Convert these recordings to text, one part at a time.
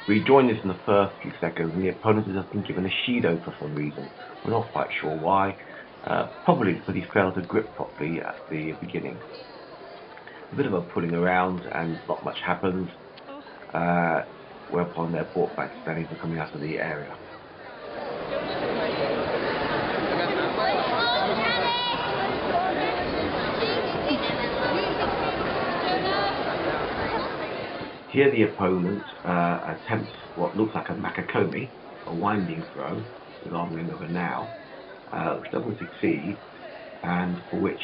We joined this in the first few seconds, and the opponent has been given a Shido for some reason. We're not quite sure why. Probably because he failed to grip properly at the beginning. A bit of a pulling around, and not much happens. Whereupon they're brought back to standing for coming out of the area. Here the opponent attempts what looks like a Makakomi, a winding throw, with arm ring over now, which doesn't succeed, and for which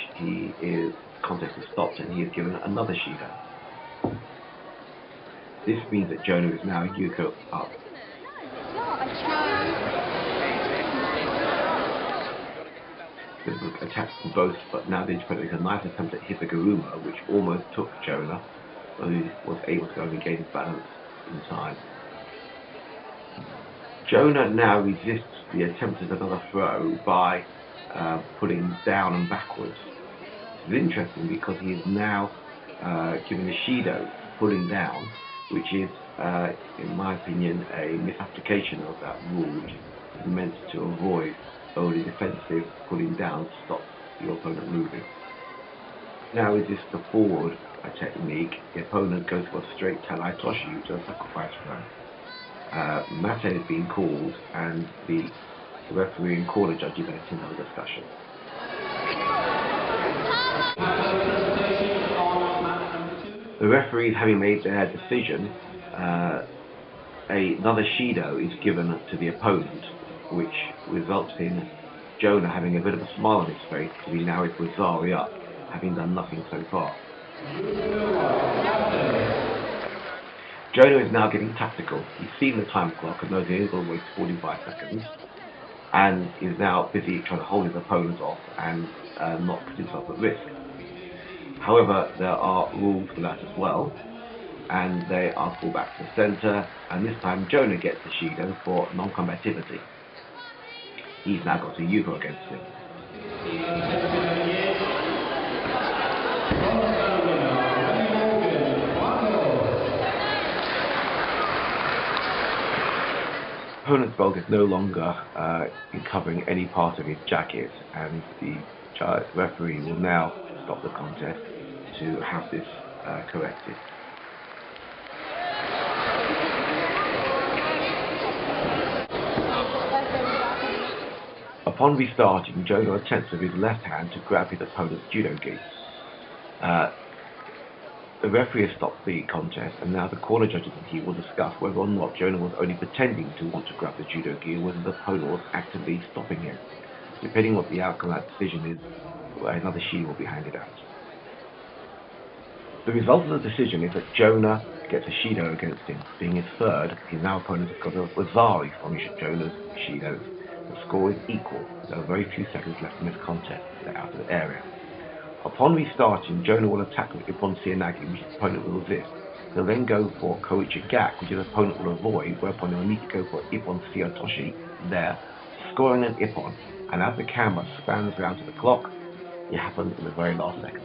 contest is stopped and he is given another Shido. This means that Jonah is now Yuko up. The attacks from both, but now the opponent is a nice attempt at Hipaguruma, which almost took Jonah, who was able to only gain his balance in time. Jonah now resists the attempt at another throw by pulling down and backwards. It's interesting because he is now given a Shido pulling down, which is, in my opinion, a misapplication of that rule, which is meant to avoid only defensive pulling down to stop your opponent moving. Now resist the forward technique. The opponent goes for a straight Talai Toshi, which is a sacrifice throw. Mate is being called, and the referee and corner judges are in another discussion. The referees, having made their decision, another Shido is given to the opponent, which results in Jonah having a bit of a smile on his face because he now is Wazari up, having done nothing so far. Jonah is now getting tactical. He's seen the time clock and knows he is going to waste 45 seconds, and is now busy trying to hold his opponent off and not put himself at risk. However, there are rules for that as well, and they are pulled back to the centre, and this time Jonah gets the Shido for non-combativity. He's now got a Yugo against him. Opponent's belt is no longer covering any part of his jacket, and the referee will now stop the contest to have this corrected. Upon restarting, Jonah attempts with his left hand to grab his opponent's judo gi. The referee has stopped the contest, and now the corner judges and he will discuss whether or not Jonah was only pretending to want to grab the judo gi, or whether the opponent was actively stopping him. Depending on what the outcome of that decision is, another Shi will be handed out. The result of the decision is that Jonah gets a Shido against him. Being his third, his now opponent has got a Wazari from Jonah's Shidos. The score is equal. There are very few seconds left in this contest. They're out of the area. Upon restarting, Jonah will attack with Ippon Seanagi, which his opponent will resist. He'll then go for Koichi Gak, which his opponent will avoid, whereupon he'll need to go for Ippon Seotoshi there, scoring an Ippon. And as the camera spans around to the clock, it happens in the very last seconds.